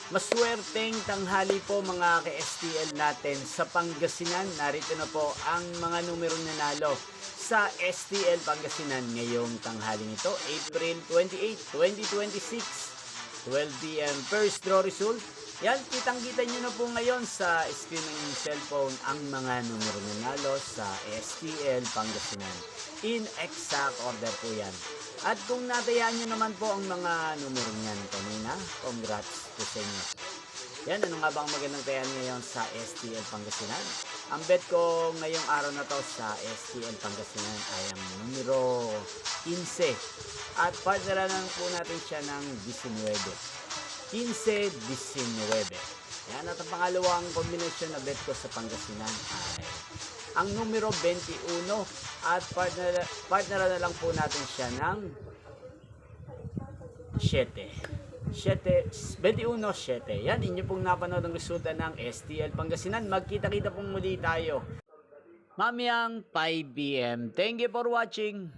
Maswerteng tanghali po mga ka-STL natin sa Pangasinan. Narito na po ang mga numerong nanalo sa STL Pangasinan ngayong tanghaling ito, April 28, 2026, 12 p.m. First draw result. Yan, kitang-kita nyo na po ngayon sa screen ng inyong cellphone ang mga numerong nanalo sa STL Pangasinan. In exact order po yan. At kung natayaan nyo naman po ang mga numero niyan kanina, congrats po sa inyo. Yan, ano nga ba ang magandang tayan ngayon sa STL Pangasinan? Ang bet ko ngayong araw na to sa STL Pangasinan ay ang numero 15. At partneran po natin siya ng 19. 15-19. Yan, at ang pangalawang kombinasyon na bet ko sa Pangasinan ay ang numero 21 at partner na lang po natin siya ng 7. 21-7. Yan, inyo pong napanood ang resulta ng STL Pangasinan. Magkita-kita pong muli tayo mamayang 5 p.m. Thank you for watching.